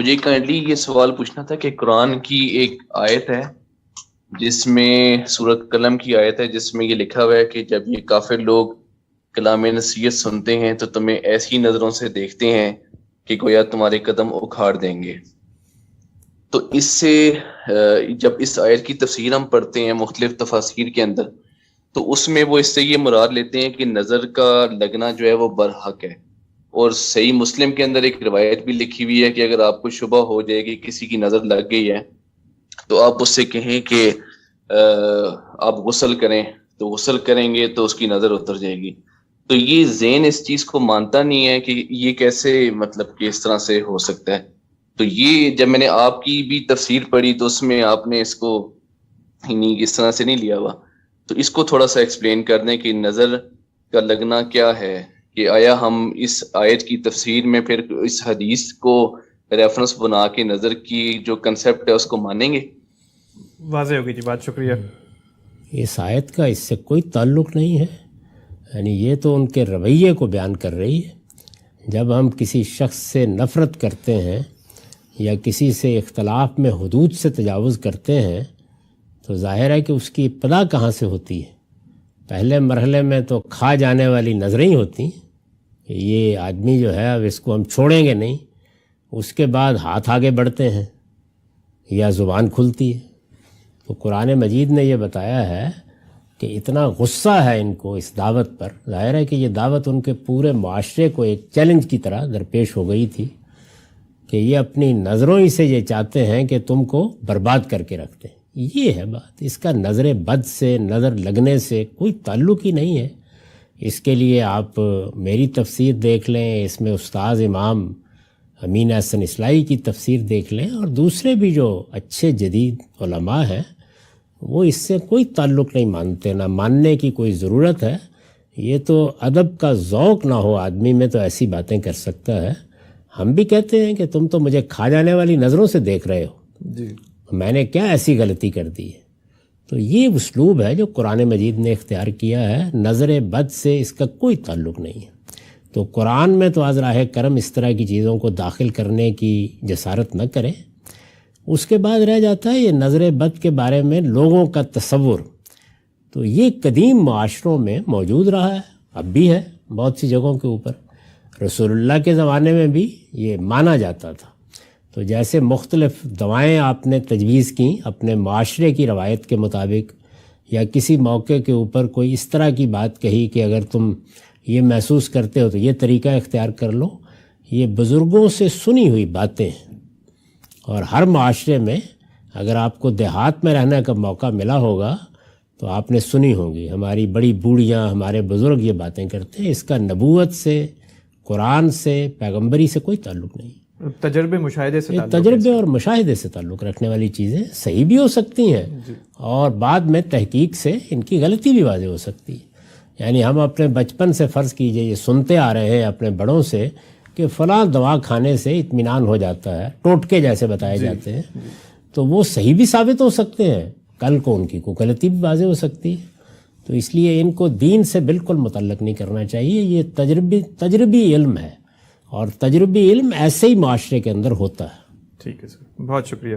مجھے کائنڈلی یہ سوال پوچھنا تھا کہ قرآن کی ایک آیت ہے جس میں سورۃ قلم کی آیت ہے جس میں یہ لکھا ہوا ہے کہ جب یہ کافر لوگ کلام نصیحت سنتے ہیں تو تمہیں ایسی نظروں سے دیکھتے ہیں کہ گویا تمہارے قدم اکھاڑ دیں گے. تو اس سے جب اس آیت کی تفسیر ہم پڑھتے ہیں مختلف تفاسیر کے اندر تو اس میں وہ اس سے یہ مراد لیتے ہیں کہ نظر کا لگنا جو ہے وہ برحق ہے. اور صحیح مسلم کے اندر ایک روایت بھی لکھی ہوئی ہے کہ اگر آپ کو شبہ ہو جائے کہ کسی کی نظر لگ گئی ہے تو آپ اس سے کہیں کہ آپ غسل کریں، تو غسل کریں گے تو اس کی نظر اتر جائے گی. تو یہ ذہن اس چیز کو مانتا نہیں ہے کہ یہ کیسے مطلب کہ اس طرح سے ہو سکتا ہے. تو یہ جب میں نے آپ کی بھی تفسیر پڑھی تو اس میں آپ نے اس کو اس طرح سے نہیں لیا ہوا. تو اس کو تھوڑا سا ایکسپلین کر دیں کہ نظر کا لگنا کیا ہے، کہ آیا ہم اس آیت کی تفسیر میں پھر اس حدیث کو ریفرنس بنا کے نظر کی جو کنسیپٹ ہے اس کو مانیں گے؟ واضح ہوگی جی بات، شکریہ. اس آیت کا اس سے کوئی تعلق نہیں ہے، یعنی یہ تو ان کے رویے کو بیان کر رہی ہے. جب ہم کسی شخص سے نفرت کرتے ہیں یا کسی سے اختلاف میں حدود سے تجاوز کرتے ہیں تو ظاہر ہے کہ اس کی ابتدا کہاں سے ہوتی ہے. پہلے مرحلے میں تو کھا جانے والی نظریں ہی ہوتی ہیں کہ یہ آدمی جو ہے اب اس کو ہم چھوڑیں گے نہیں. اس کے بعد ہاتھ آگے بڑھتے ہیں یا زبان کھلتی ہے. تو قرآن مجید نے یہ بتایا ہے کہ اتنا غصہ ہے ان کو اس دعوت پر. ظاہر ہے کہ یہ دعوت ان کے پورے معاشرے کو ایک چیلنج کی طرح درپیش ہو گئی تھی کہ یہ اپنی نظروں ہی سے یہ چاہتے ہیں کہ تم کو برباد کر کے رکھتے ہیں. یہ ہے بات. اس کا نظر بد سے، نظر لگنے سے کوئی تعلق ہی نہیں ہے. اس کے لیے آپ میری تفسیر دیکھ لیں، اس میں استاذ امام امین احسن اصلاحی کی تفسیر دیکھ لیں، اور دوسرے بھی جو اچھے جدید علماء ہیں وہ اس سے کوئی تعلق نہیں مانتے، نہ ماننے کی کوئی ضرورت ہے. یہ تو ادب کا ذوق نہ ہو آدمی میں تو ایسی باتیں کر سکتا ہے. ہم بھی کہتے ہیں کہ تم تو مجھے کھا جانے والی نظروں سے دیکھ رہے ہو جی، میں نے کیا ایسی غلطی کر دی ہے. تو یہ اسلوب ہے جو قرآن مجید نے اختیار کیا ہے. نظر بد سے اس کا کوئی تعلق نہیں ہے. تو قرآن میں تو از راہ کرم اس طرح کی چیزوں کو داخل کرنے کی جسارت نہ کریں. اس کے بعد رہ جاتا ہے یہ نظر بد کے بارے میں لوگوں کا تصور. تو یہ قدیم معاشروں میں موجود رہا ہے، اب بھی ہے بہت سی جگہوں کے اوپر. رسول اللہ کے زمانے میں بھی یہ مانا جاتا تھا. تو جیسے مختلف دوائیں آپ نے تجویز کیں اپنے معاشرے کی روایت کے مطابق، یا کسی موقع کے اوپر کوئی اس طرح کی بات کہی کہ اگر تم یہ محسوس کرتے ہو تو یہ طریقہ اختیار کر لو، یہ بزرگوں سے سنی ہوئی باتیں ہیں. اور ہر معاشرے میں اگر آپ کو دیہات میں رہنے کا موقع ملا ہوگا تو آپ نے سنی ہوگی. ہماری بڑی بوڑھیاں، ہمارے بزرگ یہ باتیں کرتے ہیں. اس کا نبوت سے، قرآن سے، پیغمبری سے کوئی تعلق نہیں. تجربے مشاہدے سے تعلق ہے. تجربے اور مشاہدے سے تعلق رکھنے والی چیزیں صحیح بھی ہو سکتی ہیں اور بعد میں تحقیق سے ان کی غلطی بھی واضح ہو سکتی ہے. یعنی ہم اپنے بچپن سے فرض کیجئے یہ سنتے آ رہے ہیں اپنے بڑوں سے کہ فلاں دوا کھانے سے اطمینان ہو جاتا ہے، ٹوٹکے جیسے بتائے جاتے ہیں. تو وہ صحیح بھی ثابت ہو سکتے ہیں، کل کو ان کی کوئی غلطی بھی واضح ہو سکتی ہے. تو اس لیے ان کو دین سے بالکل متعلق نہیں کرنا چاہیے. یہ تجربی علم ہے، اور تجربی علم ایسے ہی معاشرے کے اندر ہوتا ہے. ٹھیک ہے سر، بہت شکریہ.